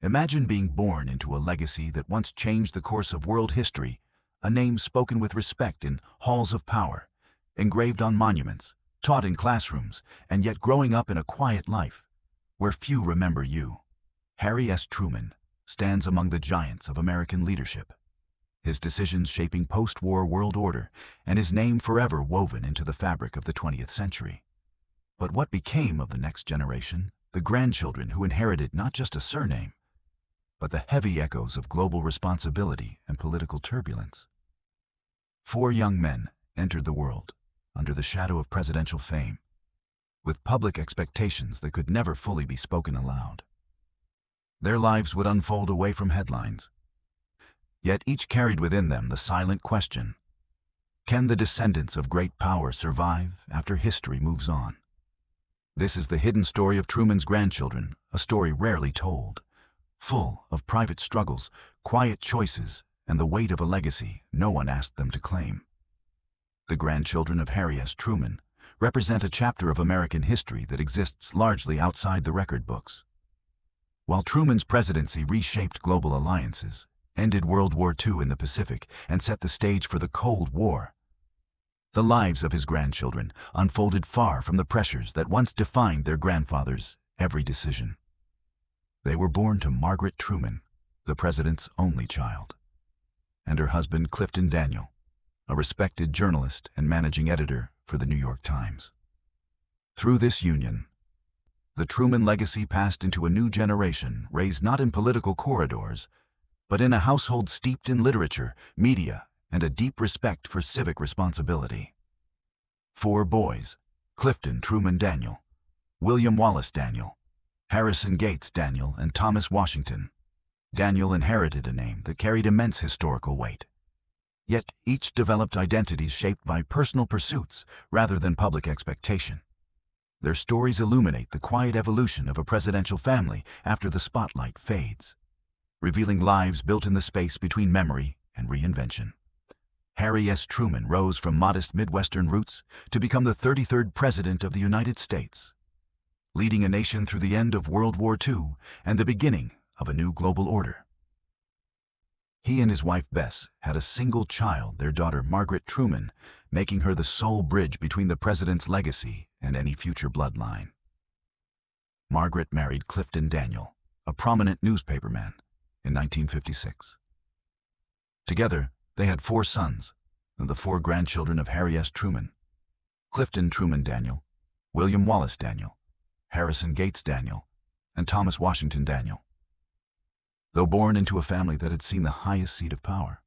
Imagine being born into a legacy that once changed the course of world history, a name spoken with respect in halls of power, engraved on monuments, taught in classrooms, and yet growing up in a quiet life, where few remember you. Harry S. Truman stands among the giants of American leadership, his decisions shaping post-war world order, and his name forever woven into the fabric of the 20th century. But what became of the next generation, the grandchildren who inherited not just a surname, but the heavy echoes of global responsibility and political turbulence? 4 young men entered the world under the shadow of presidential fame, with public expectations that could never fully be spoken aloud. Their lives would unfold away from headlines, yet each carried within them the silent question: can the descendants of great power survive after history moves on? This is the hidden story of Truman's grandchildren, a story rarely told, full of private struggles, quiet choices, and the weight of a legacy no one asked them to claim. The grandchildren of Harry S. Truman represent a chapter of American history that exists largely outside the record books. While Truman's presidency reshaped global alliances, ended World War II in the Pacific, and set the stage for the Cold War, the lives of his grandchildren unfolded far from the pressures that once defined their grandfather's every decision. They were born to Margaret Truman, the president's only child, and her husband Clifton Daniel, a respected journalist and managing editor for the New York Times. Through this union, the Truman legacy passed into a new generation raised not in political corridors, but in a household steeped in literature, media, and a deep respect for civic responsibility. 4 boys: Clifton Truman Daniel, William Wallace Daniel, Harrison Gates Daniel, and Thomas Washington. Daniel inherited a name that carried immense historical weight. Yet each developed identities shaped by personal pursuits rather than public expectation. Their stories illuminate the quiet evolution of a presidential family after the spotlight fades, revealing lives built in the space between memory and reinvention. Harry S. Truman rose from modest Midwestern roots to become the 33rd President of the United States, leading a nation through the end of World War II and the beginning of a new global order. He and his wife Bess had a single child, their daughter Margaret Truman, making her the sole bridge between the president's legacy and any future bloodline. Margaret married Clifton Daniel, a prominent newspaperman, in 1956. Together, they had 4 sons, the 4 grandchildren of Harry S. Truman: Clifton Truman Daniel, William Wallace Daniel, Harrison Gates Daniel, and Thomas Washington Daniel. Though born into a family that had seen the highest seat of power,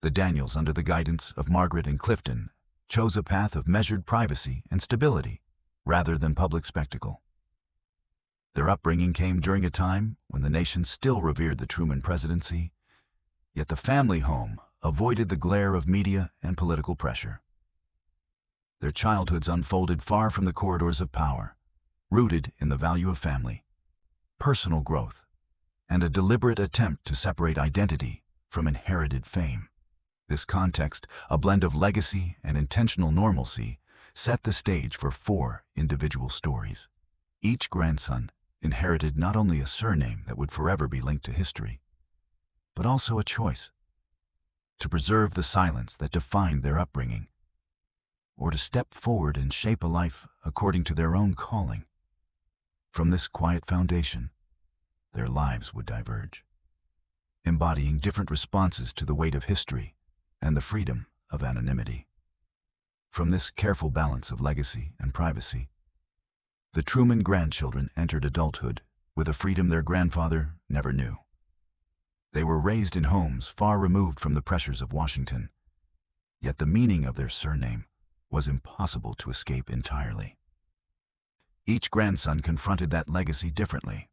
the Daniels, under the guidance of Margaret and Clifton, chose a path of measured privacy and stability rather than public spectacle. Their upbringing came during a time when the nation still revered the Truman presidency, yet the family home avoided the glare of media and political pressure. Their childhoods unfolded far from the corridors of power, rooted in the value of family, personal growth, and a deliberate attempt to separate identity from inherited fame. This context, a blend of legacy and intentional normalcy, set the stage for 4 individual stories. Each grandson inherited not only a surname that would forever be linked to history, but also a choice: to preserve the silence that defined their upbringing, or to step forward and shape a life according to their own calling. From this quiet foundation, their lives would diverge, embodying different responses to the weight of history and the freedom of anonymity. From this careful balance of legacy and privacy, the Truman grandchildren entered adulthood with a freedom their grandfather never knew. They were raised in homes far removed from the pressures of Washington, yet the meaning of their surname was impossible to escape entirely. Each grandson confronted that legacy differently.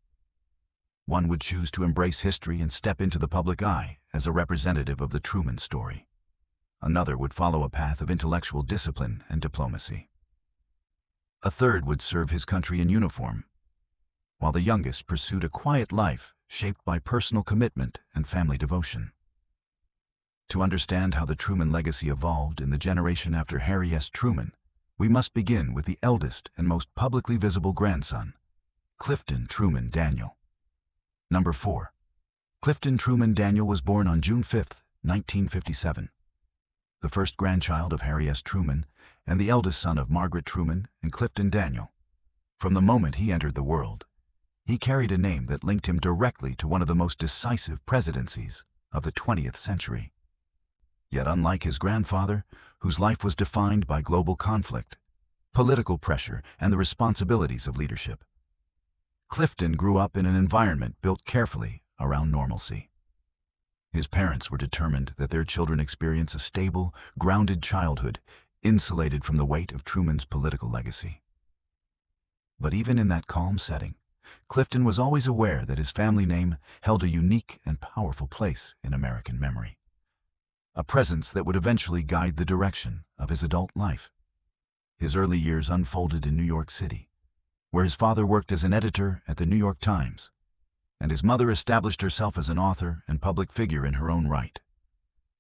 One would choose to embrace history and step into the public eye as a representative of the Truman story. Another would follow a path of intellectual discipline and diplomacy. A third would serve his country in uniform, while the youngest pursued a quiet life shaped by personal commitment and family devotion. To understand how the Truman legacy evolved in the generation after Harry S. Truman, we must begin with the eldest and most publicly visible grandson, Clifton Truman Daniel. Number 4. Clifton Truman Daniel was born on June 5, 1957. The first grandchild of Harry S. Truman and the eldest son of Margaret Truman and Clifton Daniel. From the moment he entered the world, he carried a name that linked him directly to one of the most decisive presidencies of the 20th century. Yet unlike his grandfather, whose life was defined by global conflict, political pressure, and the responsibilities of leadership, Clifton grew up in an environment built carefully around normalcy. His parents were determined that their children experience a stable, grounded childhood, insulated from the weight of Truman's political legacy. But even in that calm setting, Clifton was always aware that his family name held a unique and powerful place in American memory, a presence that would eventually guide the direction of his adult life. His early years unfolded in New York City, where his father worked as an editor at the New York Times, and his mother established herself as an author and public figure in her own right.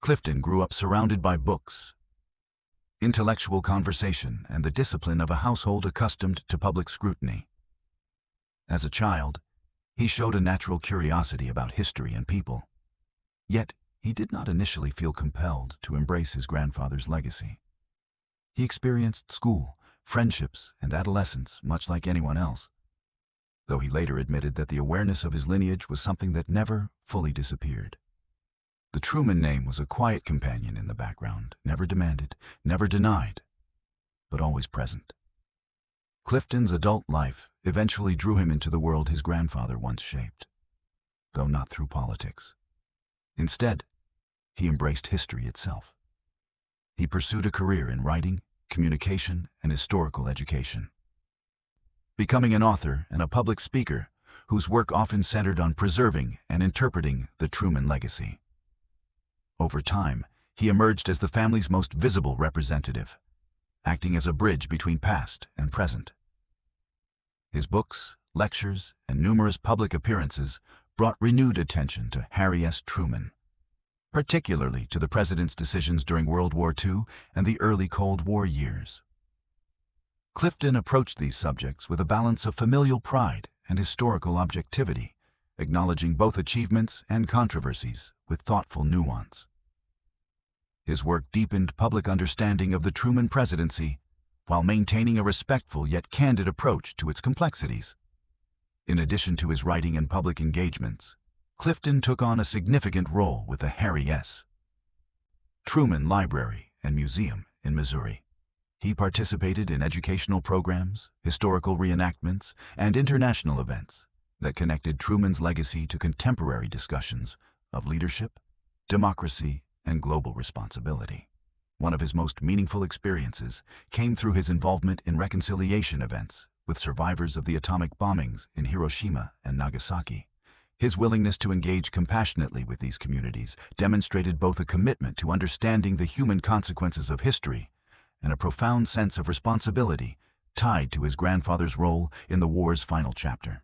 Clifton grew up surrounded by books, intellectual conversation, and the discipline of a household accustomed to public scrutiny. As a child, he showed a natural curiosity about history and people. Yet, he did not initially feel compelled to embrace his grandfather's legacy. He experienced school, friendships, and adolescence much like anyone else, though he later admitted that the awareness of his lineage was something that never fully disappeared. The Truman name was a quiet companion in the background, never demanded, never denied, but always present. Clifton's adult life eventually drew him into the world his grandfather once shaped, though not through politics. Instead, he embraced history itself. He pursued a career in writing, communication, and historical education, becoming an author and a public speaker whose work often centered on preserving and interpreting the Truman legacy. Over time, he emerged as the family's most visible representative, acting as a bridge between past and present. His books, lectures, and numerous public appearances brought renewed attention to Harry S. Truman, particularly to the president's decisions during World War II and the early Cold War years. Clifton approached these subjects with a balance of familial pride and historical objectivity, acknowledging both achievements and controversies with thoughtful nuance. His work deepened public understanding of the Truman presidency while maintaining a respectful yet candid approach to its complexities. In addition to his writing and public engagements, Clifton took on a significant role with the Harry S. Truman Library and Museum in Missouri. He participated in educational programs, historical reenactments, and international events that connected Truman's legacy to contemporary discussions of leadership, democracy, and global responsibility. One of his most meaningful experiences came through his involvement in reconciliation events with survivors of the atomic bombings in Hiroshima and Nagasaki. His willingness to engage compassionately with these communities demonstrated both a commitment to understanding the human consequences of history and a profound sense of responsibility tied to his grandfather's role in the war's final chapter.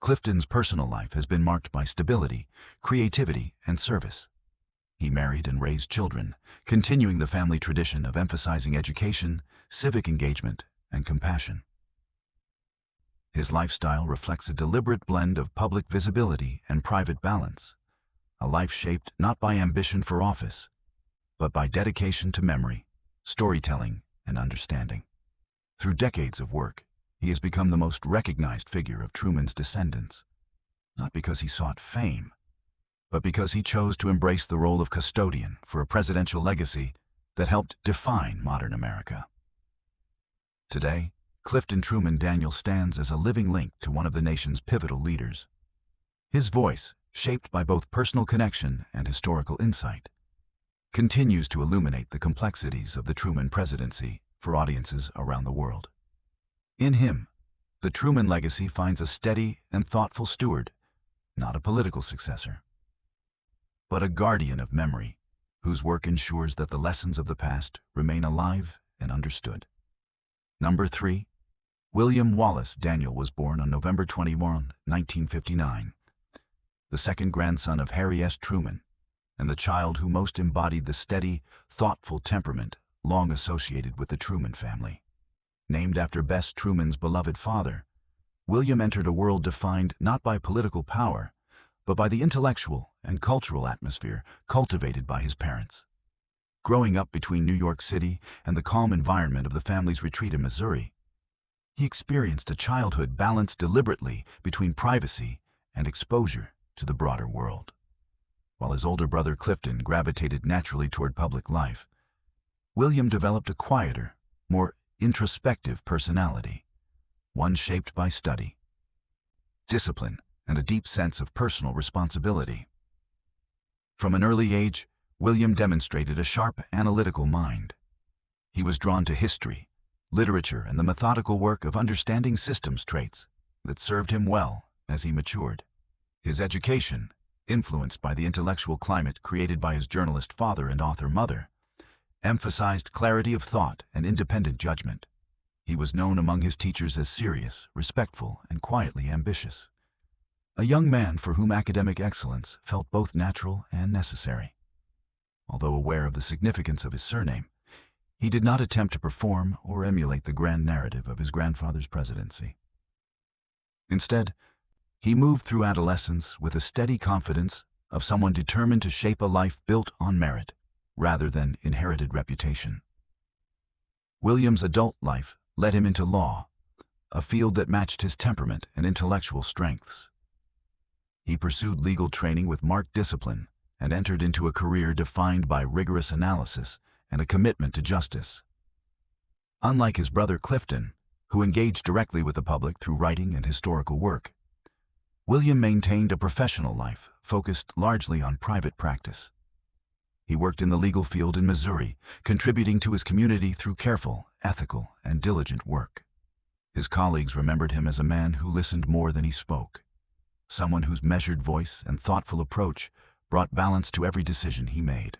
Clifton's personal life has been marked by stability, creativity, and service. He married and raised children, continuing the family tradition of emphasizing education, civic engagement, and compassion. His lifestyle reflects a deliberate blend of public visibility and private balance, a life shaped not by ambition for office, but by dedication to memory, storytelling, and understanding. Through decades of work, he has become the most recognized figure of Truman's descendants, not because he sought fame, but because he chose to embrace the role of custodian for a presidential legacy that helped define modern America. Today, Clifton Truman Daniel stands as a living link to one of the nation's pivotal leaders. His voice, shaped by both personal connection and historical insight, continues to illuminate the complexities of the Truman presidency for audiences around the world. In him, the Truman legacy finds a steady and thoughtful steward, not a political successor, but a guardian of memory, whose work ensures that the lessons of the past remain alive and understood. Number 3. William Wallace Daniel was born on November 21, 1959, the second grandson of Harry S. Truman, and the child who most embodied the steady, thoughtful temperament long associated with the Truman family. Named after Bess Truman's beloved father, William entered a world defined not by political power, but by the intellectual and cultural atmosphere cultivated by his parents. Growing up between New York City and the calm environment of the family's retreat in Missouri, he experienced a childhood balanced deliberately between privacy and exposure to the broader world. While his older brother Clifton gravitated naturally toward public life, William developed a quieter, more introspective personality, one shaped by study, discipline, and a deep sense of personal responsibility. From an early age, William demonstrated a sharp, analytical mind. He was drawn to history, literature, and the methodical work of understanding systems traits that served him well as he matured. His education, influenced by the intellectual climate created by his journalist father and author mother, emphasized clarity of thought and independent judgment. He was known among his teachers as serious, respectful, and quietly ambitious. A young man for whom academic excellence felt both natural and necessary. Although aware of the significance of his surname, he did not attempt to perform or emulate the grand narrative of his grandfather's presidency. Instead, he moved through adolescence with a steady confidence of someone determined to shape a life built on merit rather than inherited reputation. William's adult life led him into law, a field that matched his temperament and intellectual strengths. He pursued legal training with marked discipline and entered into a career defined by rigorous analysis and a commitment to justice. Unlike his brother Clifton, who engaged directly with the public through writing and historical work, William maintained a professional life focused largely on private practice. He worked in the legal field in Missouri, contributing to his community through careful, ethical, and diligent work. His colleagues remembered him as a man who listened more than he spoke, someone whose measured voice and thoughtful approach brought balance to every decision he made.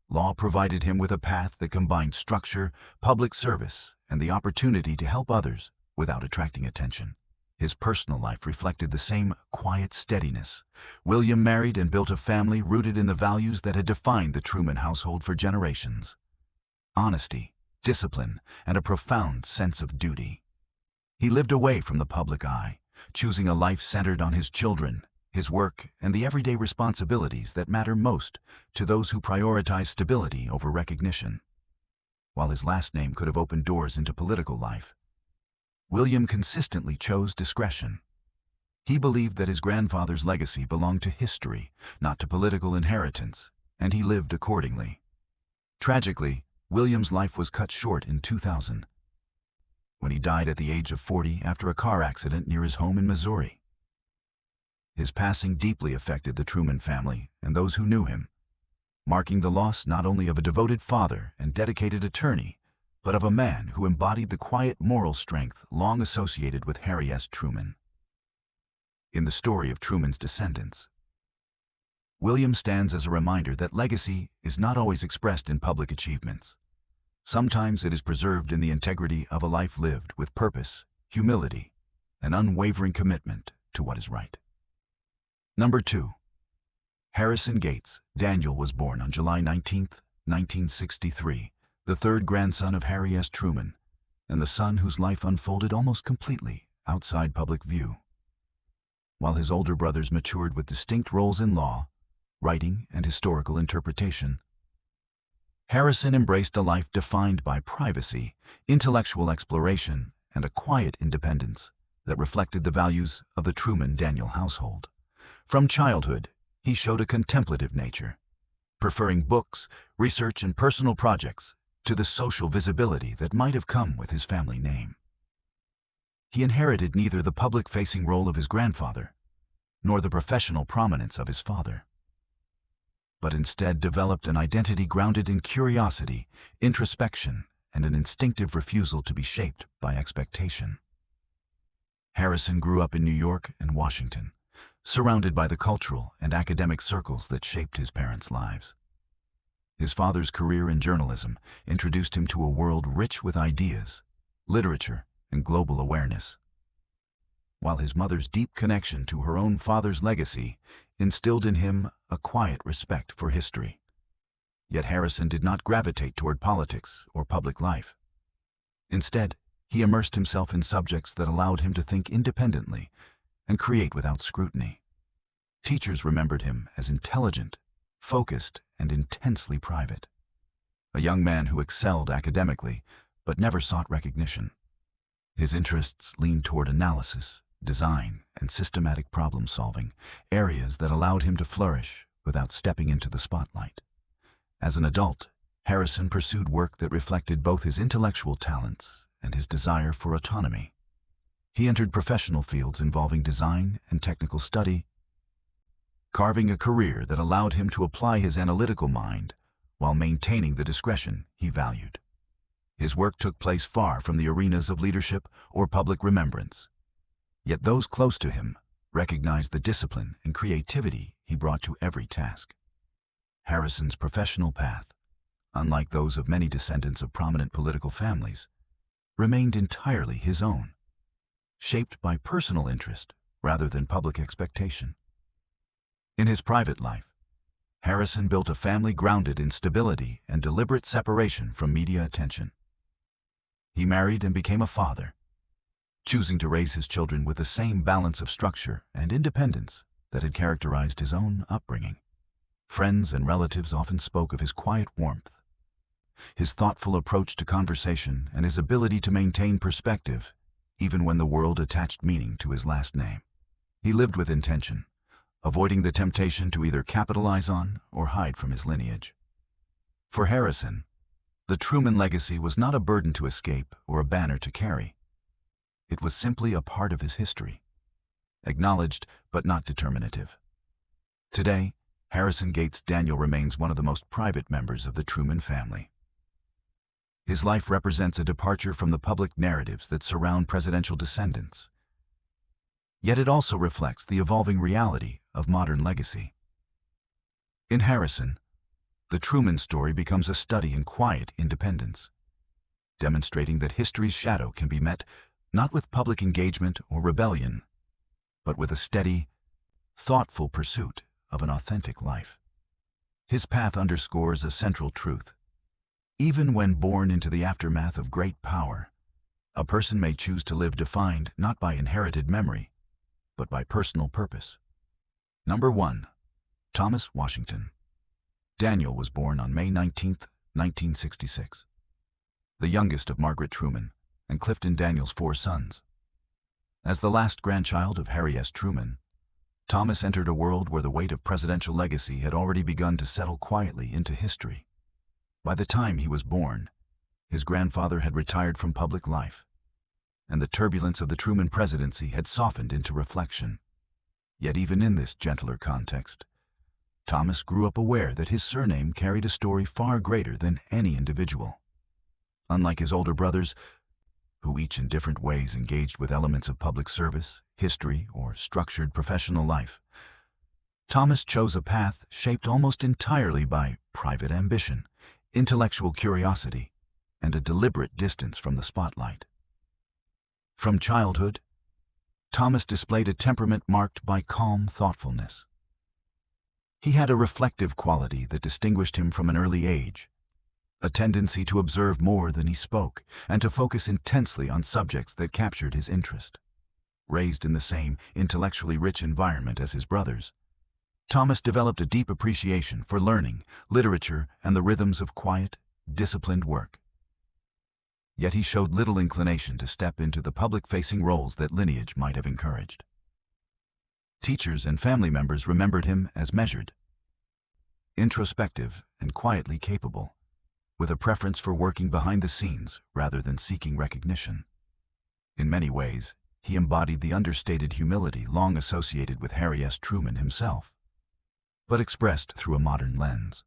Law provided him with a path that combined structure, public service, and the opportunity to help others without attracting attention. His personal life reflected the same quiet steadiness. William married and built a family rooted in the values that had defined the Truman household for generations: honesty, discipline, and a profound sense of duty. He lived away from the public eye, choosing a life centered on his children, his work, and the everyday responsibilities that matter most to those who prioritize stability over recognition. While his last name could have opened doors into political life, William consistently chose discretion. He believed that his grandfather's legacy belonged to history, not to political inheritance, and he lived accordingly. Tragically, William's life was cut short in 2000, when he died at the age of 40 after a car accident near his home in Missouri. His passing deeply affected the Truman family and those who knew him, marking the loss not only of a devoted father and dedicated attorney, but of a man who embodied the quiet moral strength long associated with Harry S. Truman. In the story of Truman's descendants, William stands as a reminder that legacy is not always expressed in public achievements. Sometimes it is preserved in the integrity of a life lived with purpose, humility, and unwavering commitment to what is right. Number 2. Harrison Gates Daniel was born on July 19, 1963, the third grandson of Harry S. Truman, and the son whose life unfolded almost completely outside public view. While his older brothers matured with distinct roles in law, writing, and historical interpretation, Harrison embraced a life defined by privacy, intellectual exploration, and a quiet independence that reflected the values of the Truman Daniel household. From childhood, he showed a contemplative nature, preferring books, research, and personal projects to the social visibility that might have come with his family name. He inherited neither the public-facing role of his grandfather nor the professional prominence of his father, but instead developed an identity grounded in curiosity, introspection, and an instinctive refusal to be shaped by expectation. Harrison grew up in New York and Washington, surrounded by the cultural and academic circles that shaped his parents' lives. His father's career in journalism introduced him to a world rich with ideas, literature, and global awareness, while his mother's deep connection to her own father's legacy instilled in him a quiet respect for history. Yet Harrison did not gravitate toward politics or public life. Instead, he immersed himself in subjects that allowed him to think independently and create without scrutiny. Teachers remembered him as intelligent, focused, and intensely private. A young man who excelled academically, but never sought recognition. His interests leaned toward analysis, design, and systematic problem-solving, areas that allowed him to flourish without stepping into the spotlight. As an adult, Harrison pursued work that reflected both his intellectual talents and his desire for autonomy. He entered professional fields involving design and technical study, carving a career that allowed him to apply his analytical mind while maintaining the discretion he valued. His work took place far from the arenas of leadership or public remembrance. Yet those close to him recognized the discipline and creativity he brought to every task. Harrison's professional path, unlike those of many descendants of prominent political families, remained entirely his own, shaped by personal interest rather than public expectation. In his private life, Harrison built a family grounded in stability and deliberate separation from media attention. He married and became a father, choosing to raise his children with the same balance of structure and independence that had characterized his own upbringing. Friends and relatives often spoke of his quiet warmth, his thoughtful approach to conversation, and his ability to maintain perspective even when the world attached meaning to his last name. He lived with intention, avoiding the temptation to either capitalize on or hide from his lineage. For Harrison, the Truman legacy was not a burden to escape or a banner to carry. It was simply a part of his history, acknowledged but not determinative. Today, Harrison Gates Daniel remains one of the most private members of the Truman family. His life represents a departure from the public narratives that surround presidential descendants. Yet it also reflects the evolving reality of modern legacy. In Harrison, the Truman story becomes a study in quiet independence, demonstrating that history's shadow can be met not with public engagement or rebellion, but with a steady, thoughtful pursuit of an authentic life. His path underscores a central truth. Even when born into the aftermath of great power, a person may choose to live defined not by inherited memory, but by personal purpose. Number 1. Thomas Washington. Daniel was born on May 19, 1966, the youngest of Margaret Truman and Clifton Daniel's 4 sons. As the last grandchild of Harry S. Truman, Thomas entered a world where the weight of presidential legacy had already begun to settle quietly into history. By the time he was born, his grandfather had retired from public life, and the turbulence of the Truman presidency had softened into reflection. Yet even in this gentler context, Thomas grew up aware that his surname carried a story far greater than any individual. Unlike his older brothers, who each in different ways engaged with elements of public service, history, or structured professional life, Thomas chose a path shaped almost entirely by private ambition, intellectual curiosity, and a deliberate distance from the spotlight. From childhood, Thomas displayed a temperament marked by calm thoughtfulness. He had a reflective quality that distinguished him from an early age, a tendency to observe more than he spoke and to focus intensely on subjects that captured his interest. Raised in the same intellectually rich environment as his brothers, Thomas developed a deep appreciation for learning, literature, and the rhythms of quiet, disciplined work. Yet he showed little inclination to step into the public-facing roles that lineage might have encouraged. Teachers and family members remembered him as measured, introspective, and quietly capable, with a preference for working behind the scenes rather than seeking recognition. In many ways, he embodied the understated humility long associated with Harry S. Truman himself, but expressed through a modern lens.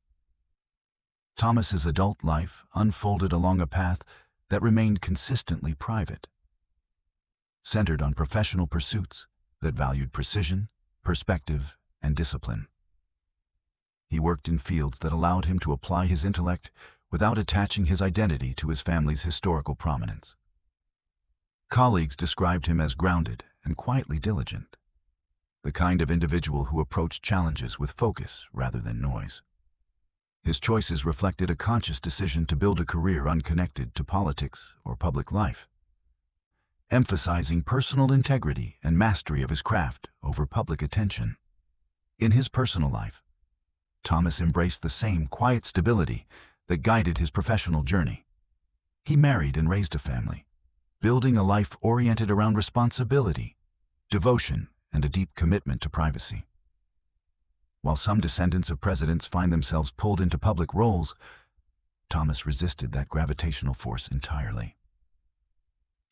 Thomas's adult life unfolded along a path that remained consistently private, centered on professional pursuits that valued precision, perspective, and discipline. He worked in fields that allowed him to apply his intellect without attaching his identity to his family's historical prominence. Colleagues described him as grounded and quietly diligent, the kind of individual who approached challenges with focus rather than noise. His choices reflected a conscious decision to build a career unconnected to politics or public life, emphasizing personal integrity and mastery of his craft over public attention. In his personal life, Thomas embraced the same quiet stability that guided his professional journey. He married and raised a family, building a life oriented around responsibility, devotion, and a deep commitment to privacy. While some descendants of presidents find themselves pulled into public roles, Thomas resisted that gravitational force entirely.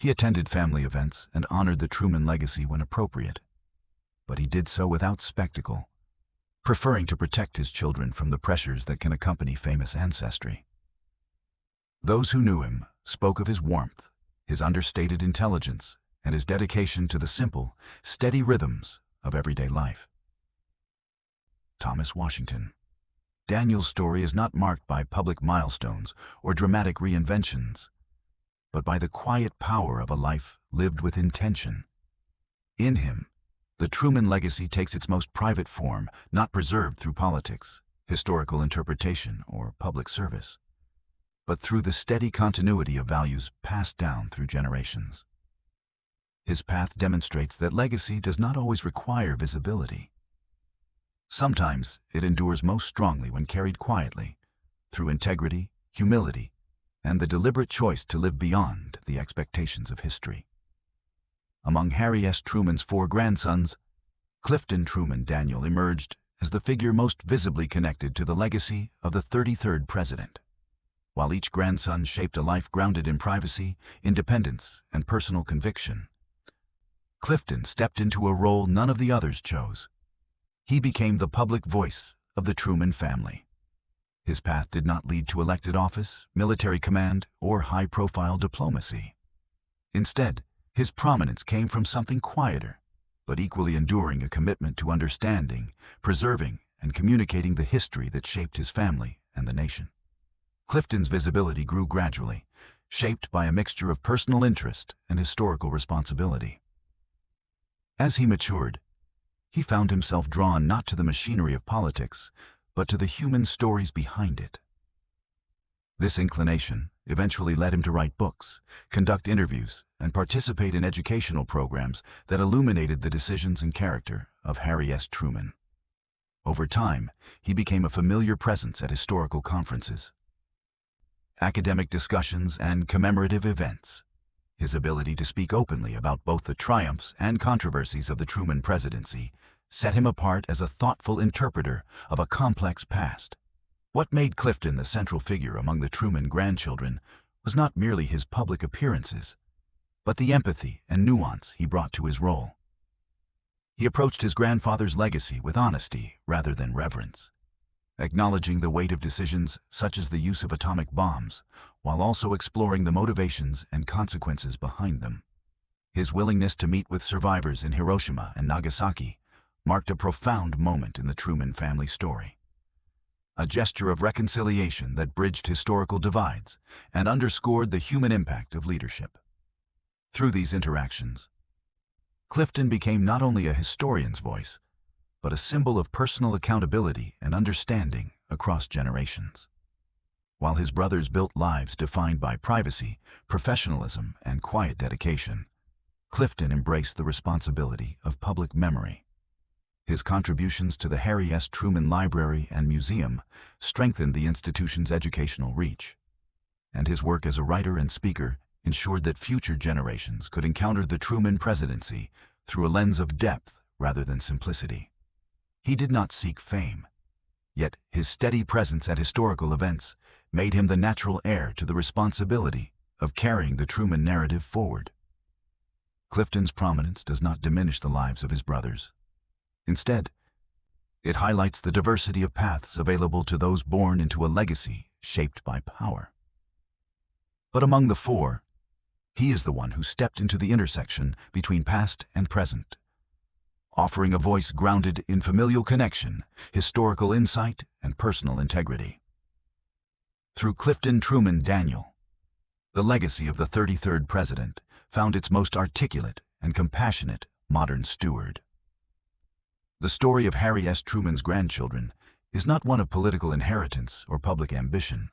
He attended family events and honored the Truman legacy when appropriate, but he did so without spectacle, preferring to protect his children from the pressures that can accompany famous ancestry. Those who knew him spoke of his warmth, his understated intelligence, and his dedication to the simple, steady rhythms of everyday life. Thomas Washington. Daniel's story is not marked by public milestones or dramatic reinventions, but by the quiet power of a life lived with intention. In him, the Truman legacy takes its most private form, not preserved through politics, historical interpretation, or public service, but through the steady continuity of values passed down through generations. His path demonstrates that legacy does not always require visibility. Sometimes it endures most strongly when carried quietly, through integrity, humility, and the deliberate choice to live beyond the expectations of history. Among Harry S. Truman's 4 grandsons, Clifton Truman Daniel emerged as the figure most visibly connected to the legacy of the 33rd president. While each grandson shaped a life grounded in privacy, independence, and personal conviction, Clifton stepped into a role none of the others chose. He became the public voice of the Truman family. His path did not lead to elected office, military command, or high-profile diplomacy. Instead, his prominence came from something quieter, but equally enduring: a commitment to understanding, preserving, and communicating the history that shaped his family and the nation. Clifton's visibility grew gradually, shaped by a mixture of personal interest and historical responsibility. As he matured, he found himself drawn not to the machinery of politics, but to the human stories behind it. This inclination eventually led him to write books, conduct interviews, and participate in educational programs that illuminated the decisions and character of Harry S. Truman. Over time, he became a familiar presence at historical conferences, academic discussions, and commemorative events. His ability to speak openly about both the triumphs and controversies of the Truman presidency set him apart as a thoughtful interpreter of a complex past. What made Clifton the central figure among the Truman grandchildren was not merely his public appearances, but the empathy and nuance he brought to his role. He approached his grandfather's legacy with honesty rather than reverence, acknowledging the weight of decisions such as the use of atomic bombs, while also exploring the motivations and consequences behind them. His willingness to meet with survivors in Hiroshima and Nagasaki marked a profound moment in the Truman family story, a gesture of reconciliation that bridged historical divides and underscored the human impact of leadership. Through these interactions, Clifton became not only a historian's voice, but a symbol of personal accountability and understanding across generations. While his brothers built lives defined by privacy, professionalism, and quiet dedication, Clifton embraced the responsibility of public memory. His contributions to the Harry S. Truman Library and Museum strengthened the institution's educational reach, and his work as a writer and speaker ensured that future generations could encounter the Truman presidency through a lens of depth rather than simplicity. He did not seek fame, yet his steady presence at historical events made him the natural heir to the responsibility of carrying the Truman narrative forward. Clifton's prominence does not diminish the lives of his brothers. Instead, it highlights the diversity of paths available to those born into a legacy shaped by power. But among the 4, he is the one who stepped into the intersection between past and present, offering a voice grounded in familial connection, historical insight, and personal integrity. Through Clifton Truman Daniel, the legacy of the 33rd president found its most articulate and compassionate modern steward. The story of Harry S. Truman's grandchildren is not one of political inheritance or public ambition,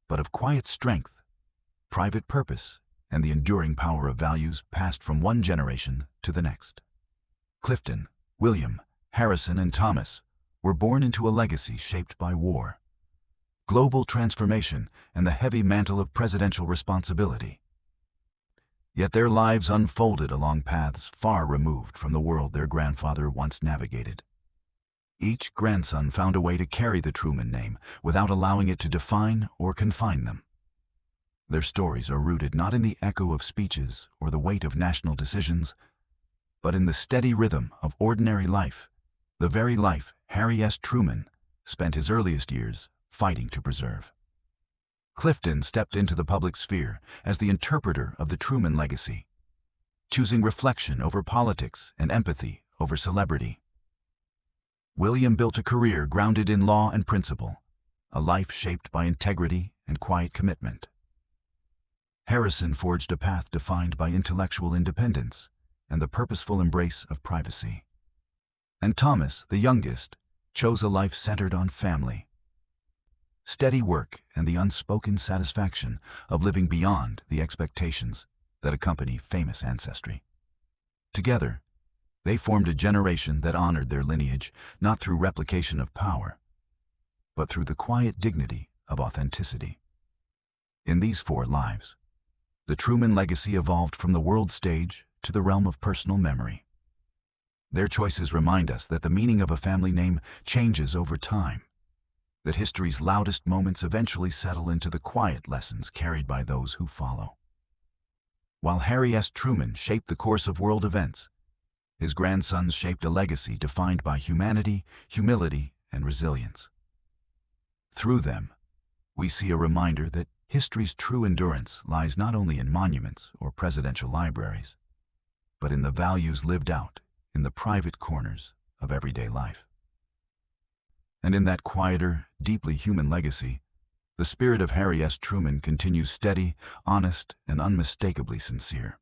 but of quiet strength, private purpose, and the enduring power of values passed from one generation to the next. Clifton, William, Harrison and Thomas, were born into a legacy shaped by war, global transformation, and the heavy mantle of presidential responsibility. Yet their lives unfolded along paths far removed from the world their grandfather once navigated. Each grandson found a way to carry the Truman name without allowing it to define or confine them. Their stories are rooted not in the echo of speeches or the weight of national decisions, but in the steady rhythm of ordinary life, the very life Harry S. Truman spent his earliest years fighting to preserve. Clifton stepped into the public sphere as the interpreter of the Truman legacy, choosing reflection over politics and empathy over celebrity. William built a career grounded in law and principle, a life shaped by integrity and quiet commitment. Harrison forged a path defined by intellectual independence and the purposeful embrace of privacy. And Thomas, the youngest, chose a life centered on family, steady work, and the unspoken satisfaction of living beyond the expectations that accompany famous ancestry. Together, they formed a generation that honored their lineage not through replication of power, but through the quiet dignity of authenticity. In these 4 lives, the Truman legacy evolved from the world stage to the realm of personal memory. Their choices remind us that the meaning of a family name changes over time, that history's loudest moments eventually settle into the quiet lessons carried by those who follow. While Harry S. Truman shaped the course of world events, his grandsons shaped a legacy defined by humanity, humility, and resilience. Through them, we see a reminder that history's true endurance lies not only in monuments or presidential libraries, but in the values lived out in the private corners of everyday life. And in that quieter, deeply human legacy, the spirit of Harry S. Truman continues steady, honest, and unmistakably sincere.